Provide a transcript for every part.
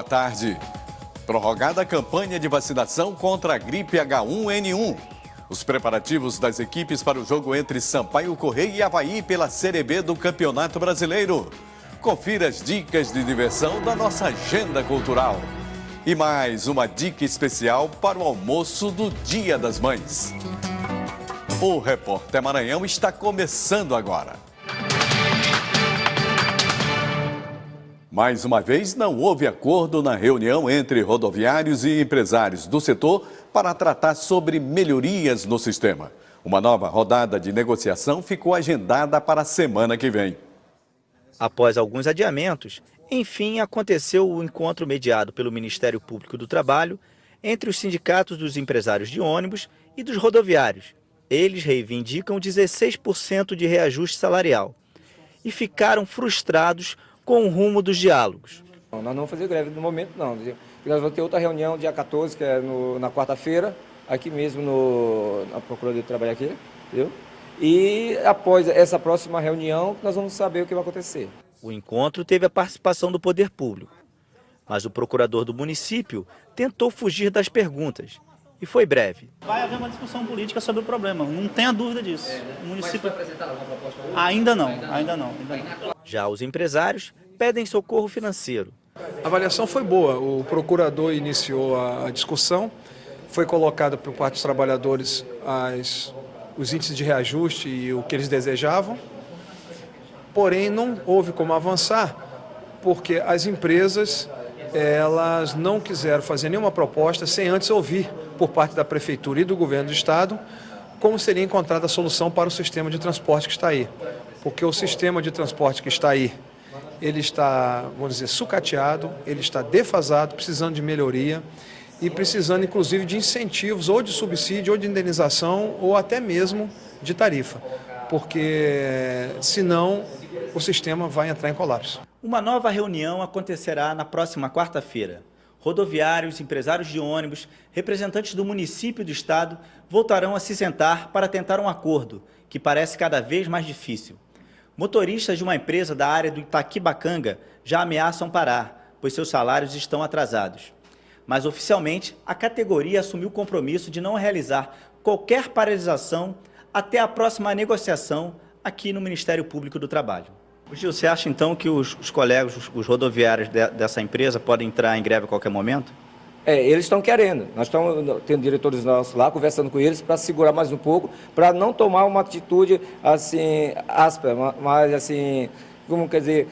tarde. Prorrogada a campanha de vacinação contra a gripe H1N1. Os preparativos das equipes para o jogo entre Sampaio Corrêa e Avaí pela Série B do Campeonato Brasileiro. Confira as dicas de diversão da nossa agenda cultural. E mais uma dica especial para o almoço do Dia das Mães. O Repórter Maranhão está começando agora. Mais uma vez, não houve acordo na reunião entre rodoviários e empresários do setor para tratar sobre melhorias no sistema. Uma nova rodada de negociação ficou agendada para a semana que vem. Após alguns adiamentos, enfim, aconteceu o encontro mediado pelo Ministério Público do Trabalho entre os sindicatos dos empresários de ônibus e dos rodoviários. Eles reivindicam 16% de reajuste salarial e ficaram frustrados com o rumo dos diálogos. Nós não vamos fazer greve no momento, não. Nós vamos ter outra reunião dia 14, que é na quarta-feira, aqui mesmo na Procuradoria do Trabalho aqui, entendeu? E após essa próxima reunião, nós vamos saber o que vai acontecer. O encontro teve a participação do poder público, mas o procurador do município tentou fugir das perguntas e foi breve. Vai haver uma discussão política sobre o problema, não tenha dúvida disso. O município... Mas foi apresentada alguma proposta hoje? Ainda não. Já os empresários pedem socorro financeiro. A avaliação foi boa, o procurador iniciou a discussão, foi colocado por parte dos trabalhadores os índices de reajuste e o que eles desejavam, porém não houve como avançar, porque as empresas elas não quiseram fazer nenhuma proposta sem antes ouvir por parte da Prefeitura e do Governo do Estado como seria encontrada a solução para o sistema de transporte que está aí. Porque o sistema de transporte que está aí, ele está, vamos dizer, sucateado, ele está defasado, precisando de melhoria e precisando, inclusive, de incentivos, ou de subsídio, ou de indenização, ou até mesmo de tarifa, porque senão o sistema vai entrar em colapso. Uma nova reunião acontecerá na próxima quarta-feira. Rodoviários, empresários de ônibus, representantes do município e do estado voltarão a se sentar para tentar um acordo, que parece cada vez mais difícil. Motoristas de uma empresa da área do Itaquibacanga já ameaçam parar, pois seus salários estão atrasados. Mas, oficialmente, a categoria assumiu o compromisso de não realizar qualquer paralisação até a próxima negociação aqui no Ministério Público do Trabalho. Gil, você acha então que os colegas, os rodoviários dessa empresa podem entrar em greve a qualquer momento? Eles estão querendo. Nós estamos tendo diretores nossos lá, conversando com eles para segurar mais um pouco, para não tomar uma atitude assim, áspera, mas assim, como quer dizer,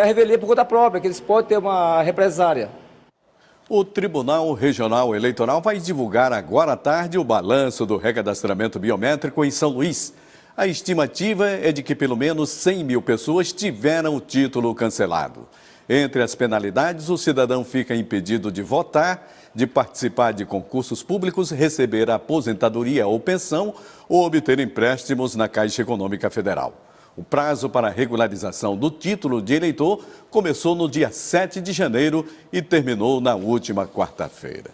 a revelia por conta própria, que eles podem ter uma represária. O Tribunal Regional Eleitoral vai divulgar agora à tarde o balanço do recadastramento biométrico em São Luís. A estimativa é de que pelo menos 100 mil pessoas tiveram o título cancelado. Entre as penalidades, o cidadão fica impedido de votar, de participar de concursos públicos, receber aposentadoria ou pensão ou obter empréstimos na Caixa Econômica Federal. O prazo para a regularização do título de eleitor começou no dia 7 de janeiro e terminou na última quarta-feira.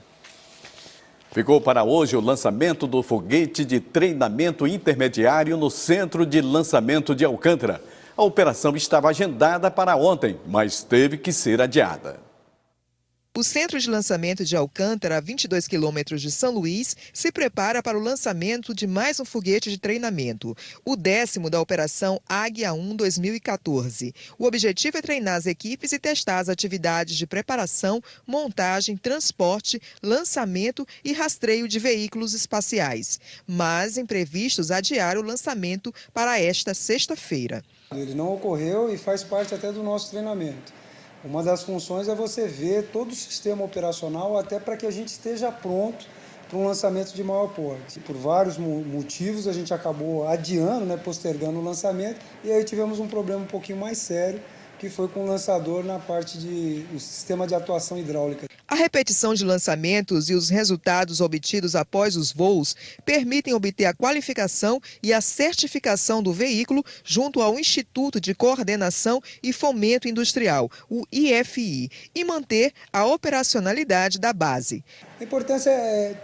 Ficou para hoje o lançamento do foguete de treinamento intermediário no Centro de Lançamento de Alcântara. A operação estava agendada para ontem, mas teve que ser adiada. O Centro de Lançamento de Alcântara, a 22 quilômetros de São Luís, se prepara para o lançamento de mais um foguete de treinamento, o 10º da Operação Águia 1 2014. O objetivo é treinar as equipes e testar as atividades de preparação, montagem, transporte, lançamento e rastreio de veículos espaciais. Mas imprevistos adiaram o lançamento para esta sexta-feira. Ele não ocorreu e faz parte até do nosso treinamento. Uma das funções é você ver todo o sistema operacional até para que a gente esteja pronto para um lançamento de maior porte. Por vários motivos a gente acabou adiando, postergando o lançamento e aí tivemos um problema um pouquinho mais sério, que foi com o lançador na parte do sistema de atuação hidráulica. A repetição de lançamentos e os resultados obtidos após os voos permitem obter a qualificação e a certificação do veículo junto ao Instituto de Coordenação e Fomento Industrial, o IFI, e manter a operacionalidade da base. A importância é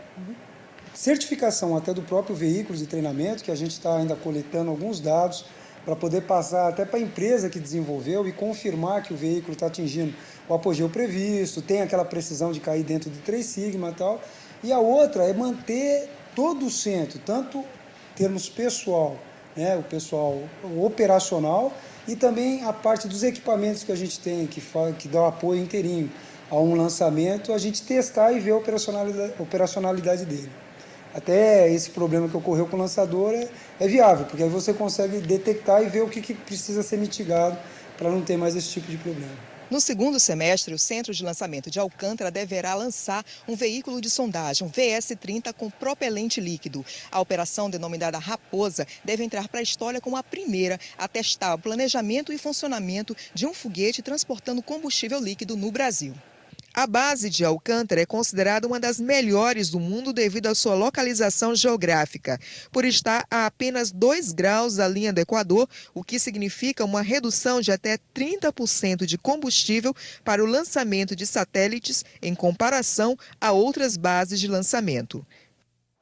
certificação até do próprio veículo de treinamento, que a gente está ainda coletando alguns dados, para poder passar até para a empresa que desenvolveu e confirmar que o veículo está atingindo o apogeu previsto, tem aquela precisão de cair dentro de 3 sigma e tal. E a outra é manter todo o centro, tanto em termos pessoal, né, o pessoal operacional, e também a parte dos equipamentos que a gente tem, que dá o apoio inteirinho a um lançamento, a gente testar e ver a operacionalidade dele. Até esse problema que ocorreu com o lançador é viável, porque aí você consegue detectar e ver o que precisa ser mitigado para não ter mais esse tipo de problema. No segundo semestre, o Centro de Lançamento de Alcântara deverá lançar um veículo de sondagem, um VS-30 com propelente líquido. A operação, denominada Raposa, deve entrar para a história como a primeira a testar o planejamento e funcionamento de um foguete transportando combustível líquido no Brasil. A base de Alcântara é considerada uma das melhores do mundo devido à sua localização geográfica, por estar a apenas 2 graus da linha do Equador, o que significa uma redução de até 30% de combustível para o lançamento de satélites em comparação a outras bases de lançamento.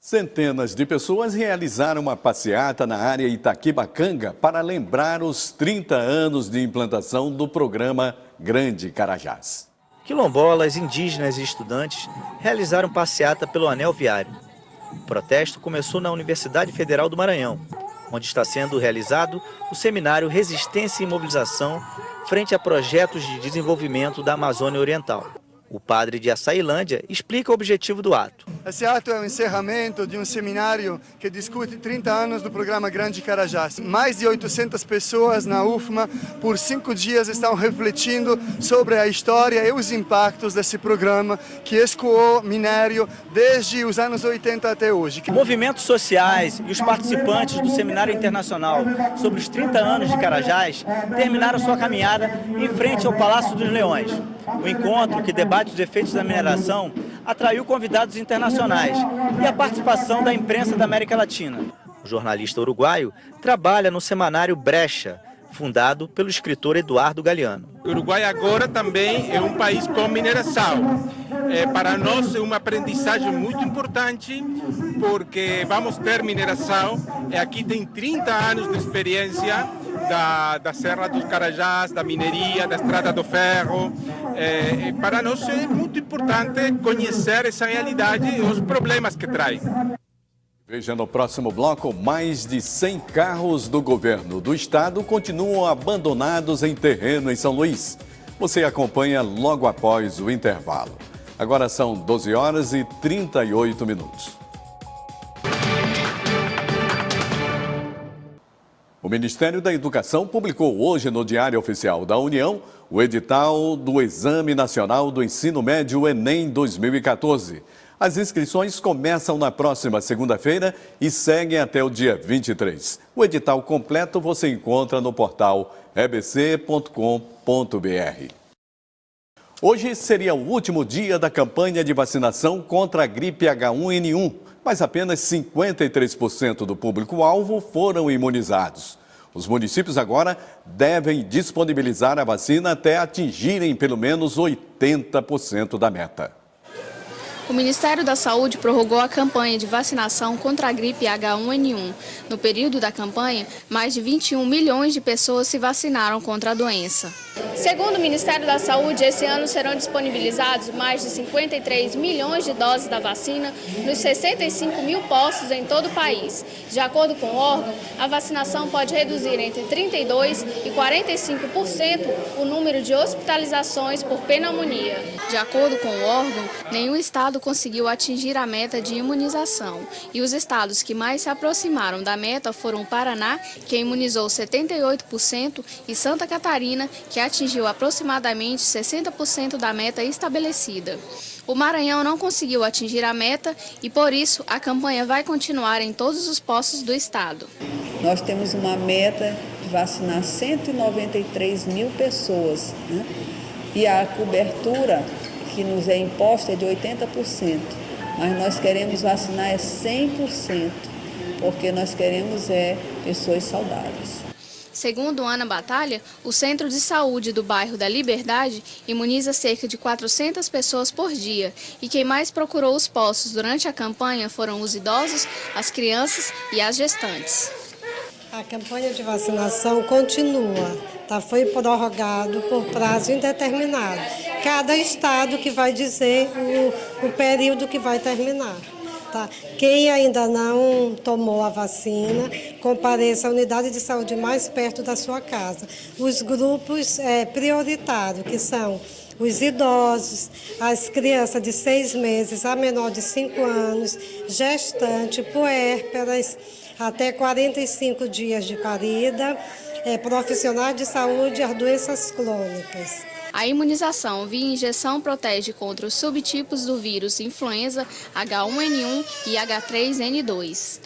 Centenas de pessoas realizaram uma passeata na área Itaquibacanga para lembrar os 30 anos de implantação do programa Grande Carajás. Quilombolas, indígenas e estudantes realizaram passeata pelo anel viário. O protesto começou na Universidade Federal do Maranhão, onde está sendo realizado o seminário Resistência e Mobilização frente a projetos de desenvolvimento da Amazônia Oriental. O padre de Açailândia explica o objetivo do ato. Esse ato é o encerramento de um seminário que discute 30 anos do programa Grande Carajás. Mais de 800 pessoas na UFMA, por 5 dias, estão refletindo sobre a história e os impactos desse programa que escoou minério desde os anos 80 até hoje. Movimentos sociais e os participantes do Seminário Internacional sobre os 30 anos de Carajás terminaram sua caminhada em frente ao Palácio dos Leões. O encontro, que debate os efeitos da mineração, atraiu convidados internacionais e a participação da imprensa da América Latina. O jornalista uruguaio trabalha no semanário Brecha, fundado pelo escritor Eduardo Galeano. O Uruguai agora também é um país com mineração. Para nós é uma aprendizagem muito importante, porque vamos ter mineração. Aqui tem 30 anos de experiência da Serra dos Carajás, da mineria, da Estrada do Ferro. Para nós é muito importante conhecer essa realidade e os problemas que traz. Veja no próximo bloco, mais de 100 carros do governo do estado continuam abandonados em terreno em São Luís. Você acompanha logo após o intervalo. Agora são 12 horas e 38 minutos. O Ministério da Educação publicou hoje no Diário Oficial da União o edital do Exame Nacional do Ensino Médio Enem 2014. As inscrições começam na próxima segunda-feira e seguem até o dia 23. O edital completo você encontra no portal ebc.com.br. Hoje seria o último dia da campanha de vacinação contra a gripe H1N1, mas apenas 53% do público-alvo foram imunizados. Os municípios agora devem disponibilizar a vacina até atingirem pelo menos 80% da meta. O Ministério da Saúde prorrogou a campanha de vacinação contra a gripe H1N1. No período da campanha, mais de 21 milhões de pessoas se vacinaram contra a doença. Segundo o Ministério da Saúde, esse ano serão disponibilizados mais de 53 milhões de doses da vacina nos 65 mil postos em todo o país. De acordo com o órgão, a vacinação pode reduzir entre 32% e 45% o número de hospitalizações por pneumonia. De acordo com o órgão, nenhum estado conseguiu atingir a meta de imunização. E os estados que mais se aproximaram da meta foram o Paraná, que imunizou 78%, e Santa Catarina, que atingiu aproximadamente 60% da meta estabelecida. O Maranhão não conseguiu atingir a meta e, por isso, a campanha vai continuar em todos os postos do estado. Nós temos uma meta de vacinar 193 mil pessoas, né? E a cobertura que nos é imposta é de 80%, mas nós queremos vacinar 100%, porque nós queremos pessoas saudáveis. Segundo Ana Batalha, o Centro de Saúde do bairro da Liberdade imuniza cerca de 400 pessoas por dia e quem mais procurou os postos durante a campanha foram os idosos, as crianças e as gestantes. A campanha de vacinação continua, foi prorrogado por prazo indeterminado. Cada estado que vai dizer o período que vai terminar. Tá? Quem ainda não tomou a vacina, compareça à unidade de saúde mais perto da sua casa. Os grupos prioritários, que são os idosos, as crianças de 6 meses a menor de 5 anos, gestante, puérperas, até 45 dias de parida, profissionais de saúde e as doenças crônicas. A imunização via injeção protege contra os subtipos do vírus influenza H1N1 e H3N2.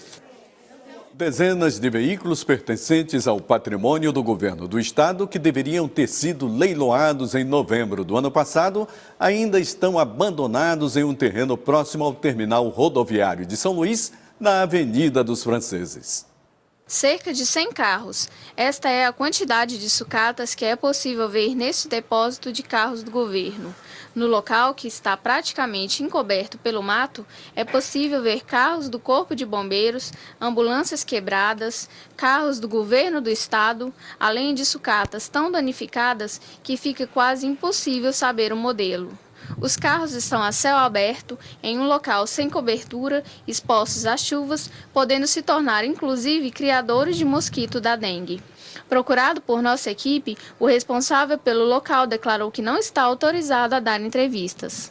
Dezenas de veículos pertencentes ao patrimônio do governo do estado que deveriam ter sido leiloados em novembro do ano passado ainda estão abandonados em um terreno próximo ao terminal rodoviário de São Luís, na Avenida dos Franceses. Cerca de 100 carros. Esta é a quantidade de sucatas que é possível ver neste depósito de carros do governo. No local, que está praticamente encoberto pelo mato, é possível ver carros do Corpo de Bombeiros, ambulâncias quebradas, carros do governo do estado, além de sucatas tão danificadas que fica quase impossível saber o modelo. Os carros estão a céu aberto, em um local sem cobertura, expostos às chuvas, podendo se tornar inclusive criadores de mosquito da dengue. Procurado por nossa equipe, o responsável pelo local declarou que não está autorizado a dar entrevistas.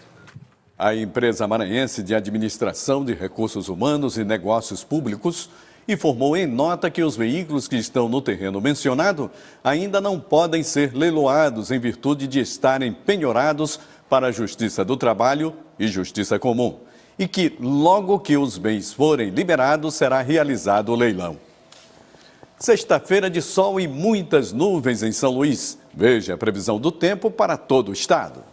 A empresa maranhense de Administração de Recursos Humanos e Negócios Públicos informou em nota que os veículos que estão no terreno mencionado ainda não podem ser leiloados em virtude de estarem penhorados para a Justiça do Trabalho e Justiça Comum, e que, logo que os bens forem liberados, será realizado o leilão. Sexta-feira de sol e muitas nuvens em São Luís. Veja a previsão do tempo para todo o estado.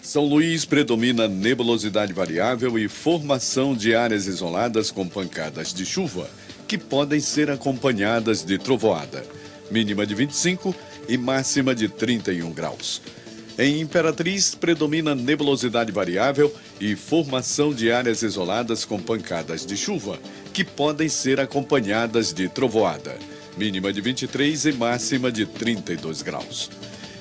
São Luís predomina nebulosidade variável e formação de áreas isoladas com pancadas de chuva, que podem ser acompanhadas de trovoada. Mínima de 25 e máxima de 31 graus. Em Imperatriz, predomina nebulosidade variável e formação de áreas isoladas com pancadas de chuva, que podem ser acompanhadas de trovoada. Mínima de 23 e máxima de 32 graus.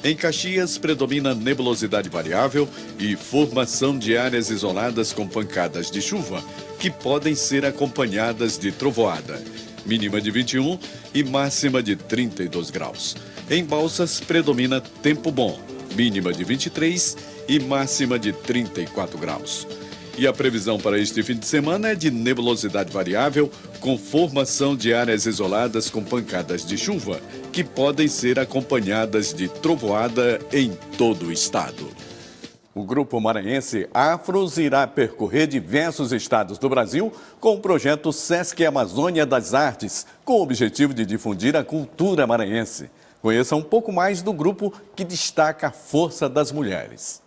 Em Caxias, predomina nebulosidade variável e formação de áreas isoladas com pancadas de chuva, que podem ser acompanhadas de trovoada. Mínima de 21 e máxima de 32 graus. Em Balsas, predomina tempo bom, mínima de 23 e máxima de 34 graus. E a previsão para este fim de semana é de nebulosidade variável, com formação de áreas isoladas com pancadas de chuva, que podem ser acompanhadas de trovoada em todo o estado. O grupo maranhense Afros irá percorrer diversos estados do Brasil com o projeto Sesc Amazônia das Artes, com o objetivo de difundir a cultura maranhense. Conheça um pouco mais do grupo que destaca a força das mulheres.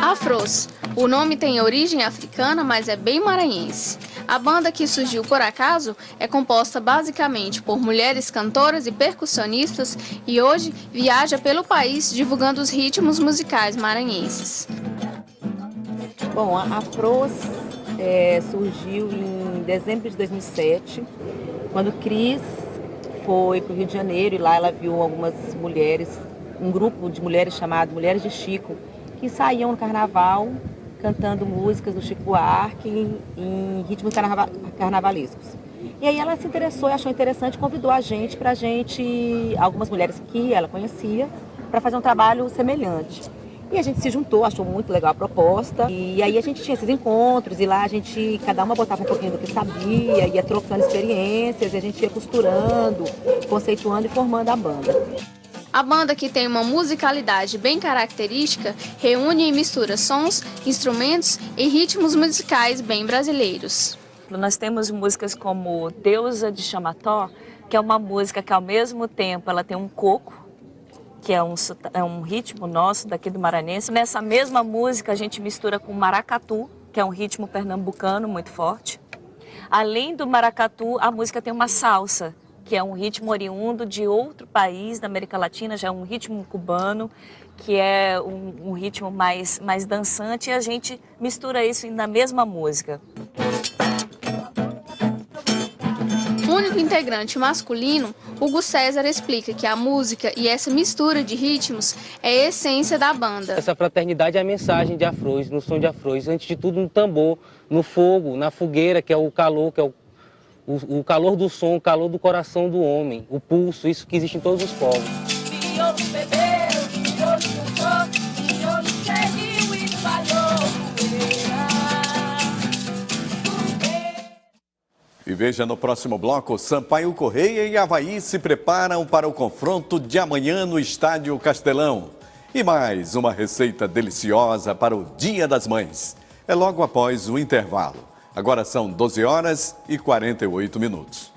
Afros. O nome tem origem africana, mas é bem maranhense. A banda, que surgiu por acaso, é composta basicamente por mulheres cantoras e percussionistas e hoje viaja pelo país divulgando os ritmos musicais maranhenses. Bom, a Afros surgiu em dezembro de 2007, quando Cris foi para o Rio de Janeiro e lá ela viu algumas mulheres, um grupo de mulheres chamado Mulheres de Chico, que saíam no carnaval cantando músicas do Chico Buarque em ritmos carnavalescos. E aí ela se interessou e achou interessante, convidou a gente, algumas mulheres que ela conhecia, para fazer um trabalho semelhante. E a gente se juntou, achou muito legal a proposta. E aí a gente tinha esses encontros e lá cada uma botava um pouquinho do que sabia, ia trocando experiências, e a gente ia costurando, conceituando e formando a banda. A banda, que tem uma musicalidade bem característica, reúne e mistura sons, instrumentos e ritmos musicais bem brasileiros. Nós temos músicas como Deusa de Chamató, que é uma música que ao mesmo tempo ela tem um coco, que é um ritmo nosso daqui do Maranhense. Nessa mesma música a gente mistura com maracatu, que é um ritmo pernambucano muito forte. Além do maracatu, a música tem uma salsa, que é um ritmo oriundo de outro país da América Latina, já é um ritmo cubano, que é um ritmo mais dançante, e a gente mistura isso na mesma música. O único integrante masculino, Hugo César explica que a música e essa mistura de ritmos é a essência da banda. Essa fraternidade é a mensagem de Afrões, no som de Afrões, antes de tudo no tambor, no fogo, na fogueira, que é o calor, que é o calor do som, o calor do coração do homem, o pulso, isso que existe em todos os povos. E veja no próximo bloco, Sampaio Corrêa e Avaí se preparam para o confronto de amanhã no Estádio Castelão. E mais uma receita deliciosa para o Dia das Mães. É logo após o intervalo. Agora são 12 horas e 48 minutos.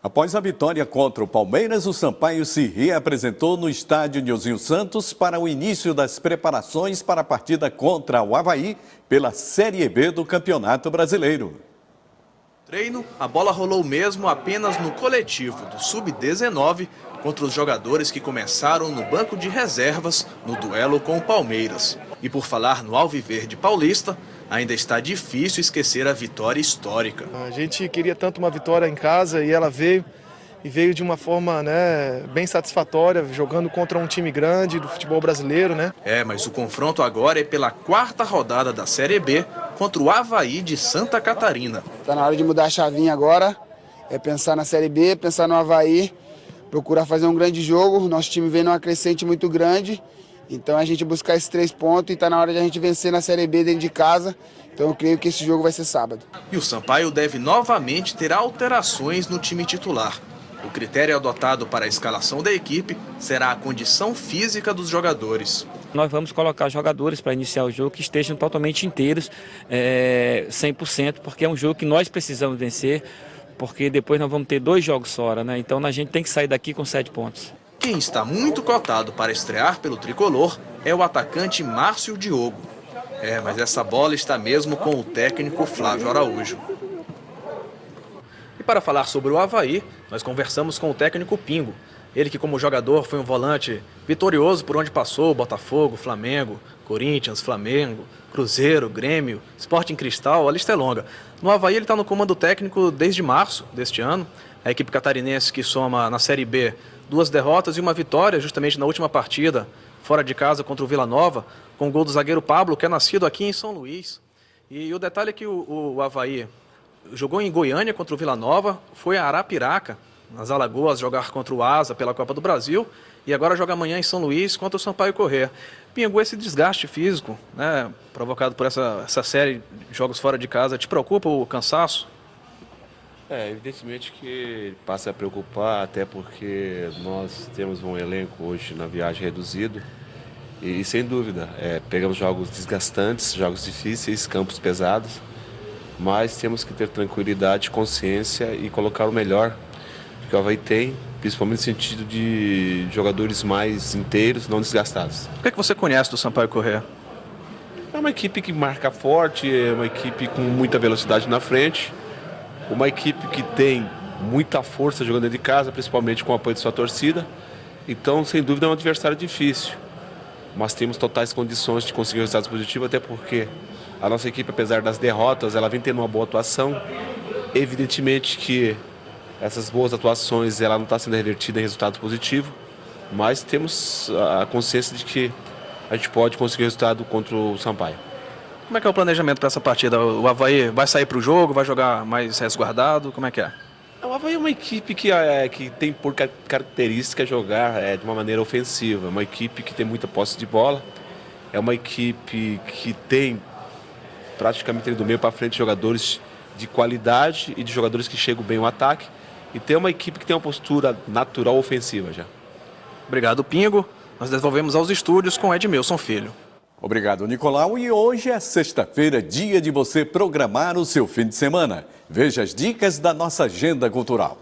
Após a vitória contra o Palmeiras, o Sampaio se reapresentou no estádio Nilzinho Santos para o início das preparações para a partida contra o Avaí pela Série B do Campeonato Brasileiro. Treino, a bola rolou mesmo apenas no coletivo do Sub-19 contra os jogadores que começaram no banco de reservas no duelo com o Palmeiras. E por falar no Alviverde Paulista, ainda está difícil esquecer a vitória histórica. A gente queria tanto uma vitória em casa e ela veio de uma forma, bem satisfatória, jogando contra um time grande do futebol brasileiro, né? Mas o confronto agora é pela 4ª rodada da Série B contra o Avaí de Santa Catarina. Está na hora de mudar a chavinha agora, pensar na Série B, pensar no Avaí, procurar fazer um grande jogo. Nosso time vem numa crescente muito grande, então a gente buscar esses 3 pontos e está na hora de a gente vencer na Série B dentro de casa. Então eu creio que esse jogo vai ser sábado. E o Sampaio deve novamente ter alterações no time titular. O critério adotado para a escalação da equipe será a condição física dos jogadores. Nós vamos colocar jogadores para iniciar o jogo que estejam totalmente inteiros, 100%, porque é um jogo que nós precisamos vencer, porque depois nós vamos ter 2 jogos fora, né? Então a gente tem que sair daqui com 7 pontos. Quem está muito cotado para estrear pelo tricolor é o atacante Márcio Diogo. Mas essa bola está mesmo com o técnico Flávio Araújo. E para falar sobre o Avaí, nós conversamos com o técnico Pingo. Ele que como jogador foi um volante vitorioso por onde passou, Botafogo, Flamengo, Corinthians, Flamengo, Cruzeiro, Grêmio, Sporting Cristal, a lista é longa. No Avaí ele está no comando técnico desde março deste ano. A equipe catarinense que soma na Série B 2 derrotas e uma vitória justamente na última partida, fora de casa contra o Vila Nova, com o gol do zagueiro Pablo, que é nascido aqui em São Luís. E o detalhe é que o Avaí jogou em Goiânia contra o Vila Nova, foi a Arapiraca, nas Alagoas, jogar contra o Asa pela Copa do Brasil, e agora joga amanhã em São Luís contra o Sampaio Corrêa. Pingo, esse desgaste físico, provocado por essa série de jogos fora de casa, te preocupa o cansaço? Evidentemente que passa a preocupar, até porque nós temos um elenco hoje na viagem reduzido e sem dúvida, pegamos jogos desgastantes, jogos difíceis, campos pesados, mas temos que ter tranquilidade, consciência e colocar o melhor que o Avaí tem, principalmente no sentido de jogadores mais inteiros, não desgastados. O que é que você conhece do Sampaio Corrêa? É uma equipe que marca forte, é uma equipe com muita velocidade na frente, uma equipe que tem muita força jogando dentro de casa, principalmente com o apoio de sua torcida. Então, sem dúvida, é um adversário difícil. Mas temos totais condições de conseguir resultados positivos, até porque a nossa equipe, apesar das derrotas, ela vem tendo uma boa atuação. Evidentemente que essas boas atuações ela não está sendo revertida em resultados positivos, mas temos a consciência de que a gente pode conseguir resultado contra o Sampaio. Como é que é o planejamento para essa partida? O Avaí vai sair para o jogo, vai jogar mais resguardado? Como é que é? O Avaí é uma equipe que tem por característica jogar de uma maneira ofensiva. É uma equipe que tem muita posse de bola. É uma equipe que tem praticamente do meio para frente jogadores de qualidade e de jogadores que chegam bem ao ataque. E tem uma equipe que tem uma postura natural ofensiva já. Obrigado, Pingo. Nós devolvemos aos estúdios com Edmilson Filho. Obrigado, Nicolau. E hoje é sexta-feira, dia de você programar o seu fim de semana. Veja as dicas da nossa agenda cultural.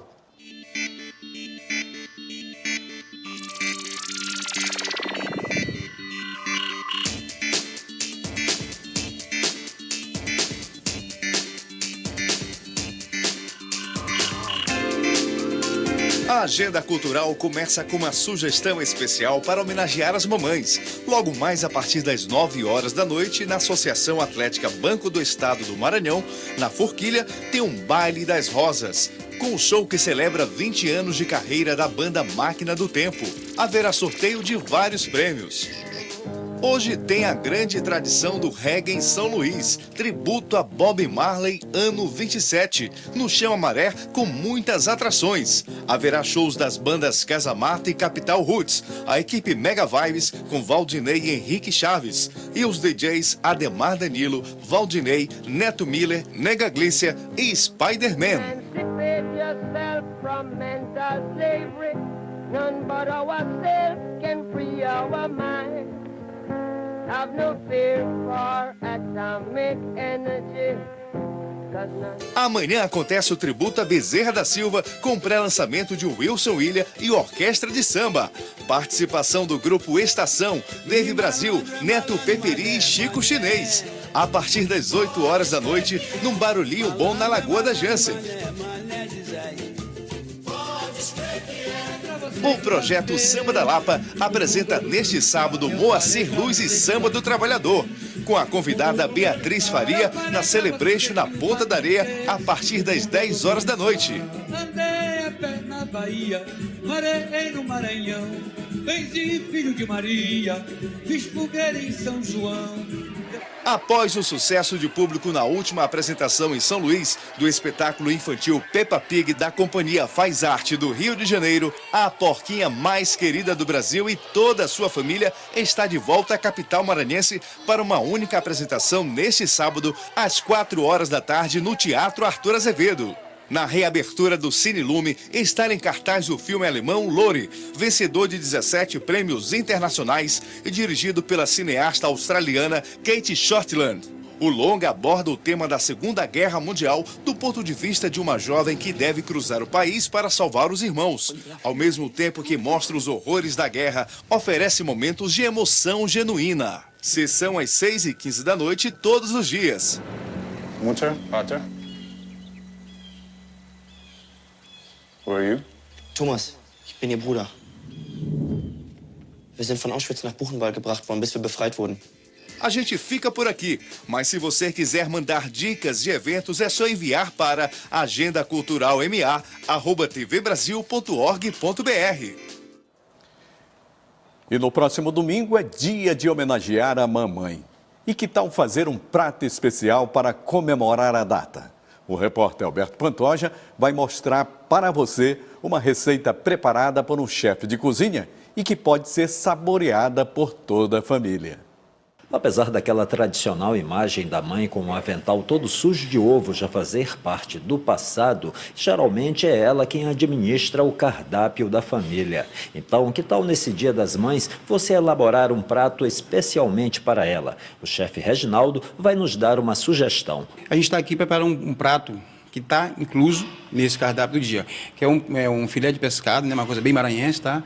A agenda cultural começa com uma sugestão especial para homenagear as mamães. Logo mais a partir das 9 horas da noite, na Associação Atlética Banco do Estado do Maranhão, na Forquilha, tem um Baile das Rosas, com o show que celebra 20 anos de carreira da banda Máquina do Tempo. Haverá sorteio de vários prêmios. Hoje tem a grande tradição do reggae em São Luís, tributo a Bob Marley, ano 27, no Chão a Maré, com muitas atrações. Haverá shows das bandas Casa Mata e Capital Roots, a equipe Mega Vibes com Valdinei e Henrique Chaves, e os DJs Ademar Danilo, Valdinei, Neto Miller, Nega Glícia e Spider-Man. Amanhã acontece o tributo a Bezerra da Silva com pré-lançamento de Wilson William e Orquestra de Samba. Participação do grupo Estação, Dave Brasil, Neto Peperi e Chico Chinês. A partir das 8 horas da noite, num barulhinho bom na Lagoa da Jansen. O projeto Samba da Lapa apresenta neste sábado Moacir Luz e Samba do Trabalhador, com a convidada Beatriz Faria na Celebration na Ponta da Areia, a partir das 10 horas da noite. Andei a pé na Bahia, marei no Maranhão, benzi filho de Maria, fiz fogueira em São João. Após o sucesso de público na última apresentação em São Luís do espetáculo infantil Peppa Pig da companhia Faz Arte do Rio de Janeiro, a porquinha mais querida do Brasil e toda a sua família está de volta à capital maranhense para uma única apresentação neste sábado, às 4 horas da tarde, no Teatro Arthur Azevedo. Na reabertura do Cine Lume, está em cartaz o filme alemão Lori, vencedor de 17 prêmios internacionais e dirigido pela cineasta australiana Kate Shortland. O longa aborda o tema da Segunda Guerra Mundial do ponto de vista de uma jovem que deve cruzar o país para salvar os irmãos. Ao mesmo tempo que mostra os horrores da guerra, oferece momentos de emoção genuína. Sessão às 6h15 da noite todos os dias. Mutter, Vater. Who are you? Thomas, ich bin Ihr Bruder. Wir sind von Auschwitz nach Buchenwald gebracht worden, bis wir befreit wurden. A gente fica por aqui, mas se você quiser mandar dicas de eventos, é só enviar para agendaculturalma@tvbrasil.org.br. E no próximo domingo é dia de homenagear a mamãe. E que tal fazer um prato especial para comemorar a data? O repórter Alberto Pantoja vai mostrar para você uma receita preparada por um chefe de cozinha e que pode ser saboreada por toda a família. Apesar daquela tradicional imagem da mãe com um avental todo sujo de ovo já fazer parte do passado, geralmente é ela quem administra o cardápio da família. Então, que tal nesse Dia das Mães você elaborar um prato especialmente para ela? O chefe Reginaldo vai nos dar uma sugestão. A gente está aqui preparando um prato que está incluso nesse cardápio do dia, que é um filé de pescado, né, uma coisa bem maranhense, tá?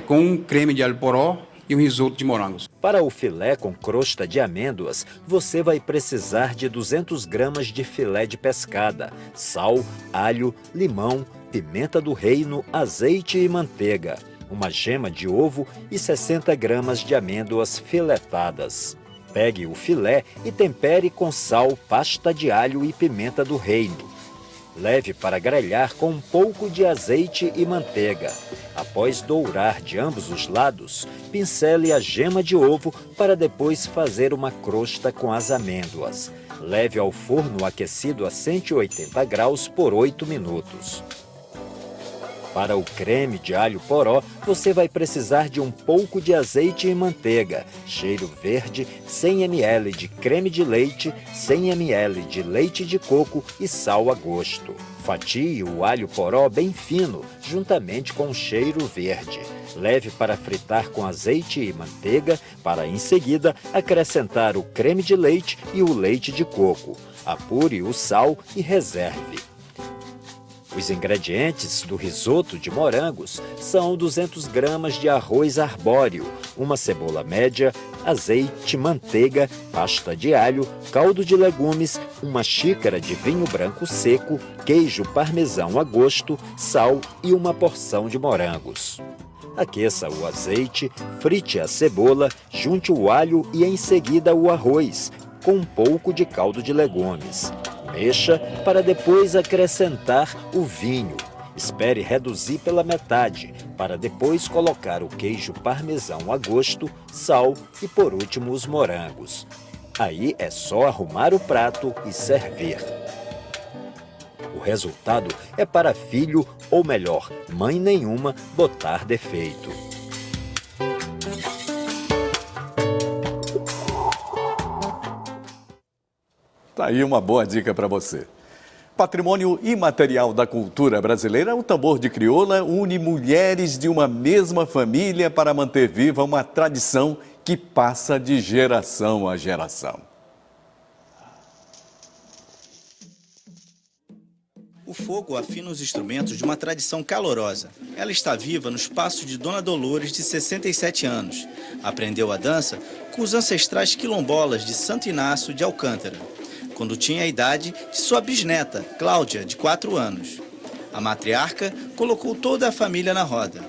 Com um creme de alho poró e um risoto de morangos. Para o filé com crosta de amêndoas, você vai precisar de 200 gramas de filé de pescada, sal, alho, limão, pimenta do reino, azeite e manteiga, uma gema de ovo e 60 gramas de amêndoas filetadas. Pegue o filé e tempere com sal, pasta de alho e pimenta do reino. Leve para grelhar com um pouco de azeite e manteiga. Após dourar de ambos os lados, pincele a gema de ovo para depois fazer uma crosta com as amêndoas. Leve ao forno aquecido a 180 graus por 8 minutos. Para o creme de alho poró, você vai precisar de um pouco de azeite e manteiga, cheiro verde, 100 ml de creme de leite, 100 ml de leite de coco e sal a gosto. Fatie o alho poró bem fino, juntamente com o cheiro verde. Leve para fritar com azeite e manteiga, para em seguida acrescentar o creme de leite e o leite de coco. Apure o sal e reserve. Os ingredientes do risoto de morangos são 200 gramas de arroz arbóreo, uma cebola média, azeite, manteiga, pasta de alho, caldo de legumes, uma xícara de vinho branco seco, queijo parmesão a gosto, sal e uma porção de morangos. Aqueça o azeite, frite a cebola, junte o alho e em seguida o arroz, com um pouco de caldo de legumes. Mexa para depois acrescentar o vinho. Espere reduzir pela metade, para depois colocar o queijo parmesão a gosto, sal e por último os morangos. Aí é só arrumar o prato e servir. O resultado é para filho, ou melhor, mãe nenhuma, botar defeito. Tá aí uma boa dica para você. Patrimônio imaterial da cultura brasileira, o tambor de crioula une mulheres de uma mesma família para manter viva uma tradição que passa de geração a geração. O fogo afina os instrumentos de uma tradição calorosa. Ela está viva nos passos de Dona Dolores, de 67 anos. Aprendeu a dança com os ancestrais quilombolas de Santo Inácio de Alcântara, quando tinha a idade de sua bisneta, Cláudia, de 4 anos. A matriarca colocou toda a família na roda.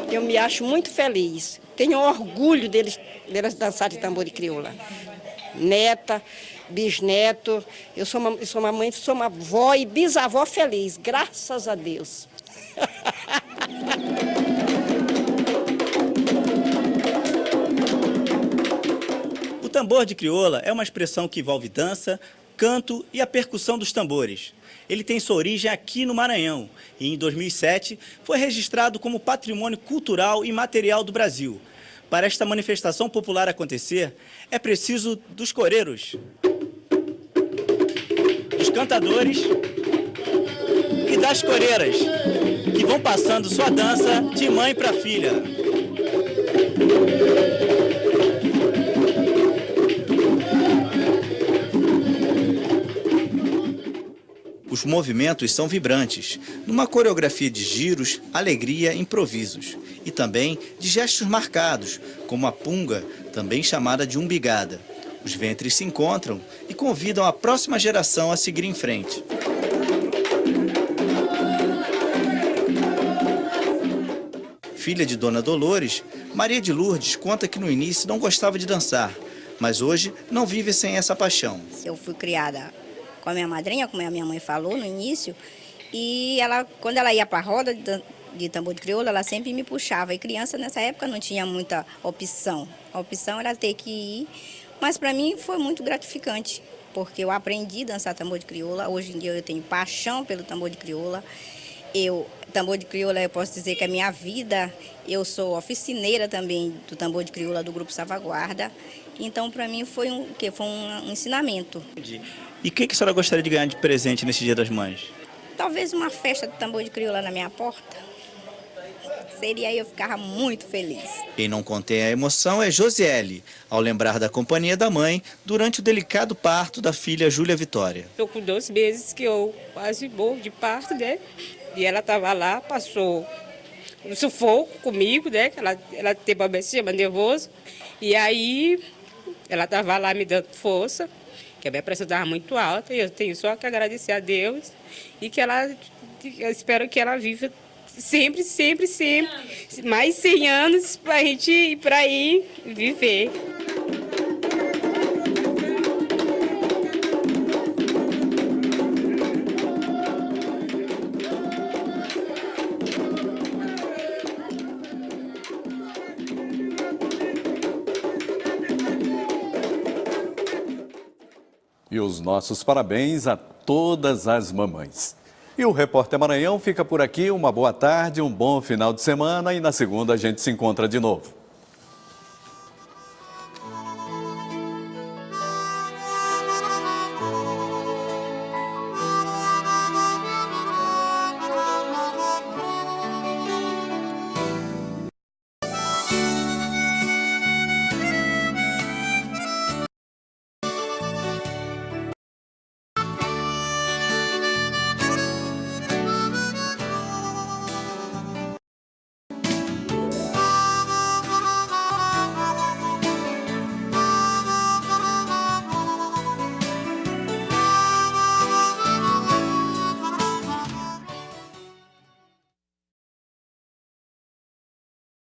Eu me acho muito feliz. Tenho orgulho delas dançarem de tambor de crioula. Neta, bisneto, eu sou uma mãe, sou uma avó e bisavó feliz, graças a Deus. O tambor de crioula é uma expressão que envolve dança, canto e a percussão dos tambores. Ele tem sua origem aqui no Maranhão e, em 2007, foi registrado como Patrimônio Cultural e Material do Brasil. Para esta manifestação popular acontecer, é preciso dos coreiros, dos cantadores e das coreiras, que vão passando sua dança de mãe para filha. Os movimentos são vibrantes, numa coreografia de giros, alegria e improvisos, e também de gestos marcados, como a punga, também chamada de umbigada. Os ventres se encontram e convidam a próxima geração a seguir em frente. Filha de Dona Dolores, Maria de Lourdes conta que no início não gostava de dançar, mas hoje não vive sem essa paixão. Eu fui criada com a minha madrinha, como a minha mãe falou no início, e quando ela ia para a roda de tambor de crioula, ela sempre me puxava. E criança nessa época não tinha muita opção. A opção era ter que ir, mas para mim foi muito gratificante, porque eu aprendi a dançar tambor de crioula. Hoje em dia eu tenho paixão pelo tambor de crioula. Tambor de crioula, eu posso dizer que é minha vida. Eu sou oficineira também do tambor de crioula do Grupo Salvaguarda. Então, para mim, foi um ensinamento. E o que a senhora gostaria de ganhar de presente nesse Dia das Mães? Talvez uma festa de tambor de crioula na minha porta. Seria aí, eu ficava muito feliz. Quem não contém a emoção é Josiele, ao lembrar da companhia da mãe durante o delicado parto da filha Júlia Vitória. Estou com 2 meses que eu quase morro de parto, né? E ela estava lá, passou um sufoco comigo, né? Ela teve uma sistema nervoso. E aí ela estava lá me dando força, que a minha pressão estava muito alta. E eu tenho só que agradecer a Deus e que eu espero que ela viva sempre, sempre, sempre, mais 100 anos para a gente ir para aí viver. E os nossos parabéns a todas as mamães. E o Repórter Maranhão fica por aqui. Uma boa tarde, um bom final de semana e na segunda a gente se encontra de novo.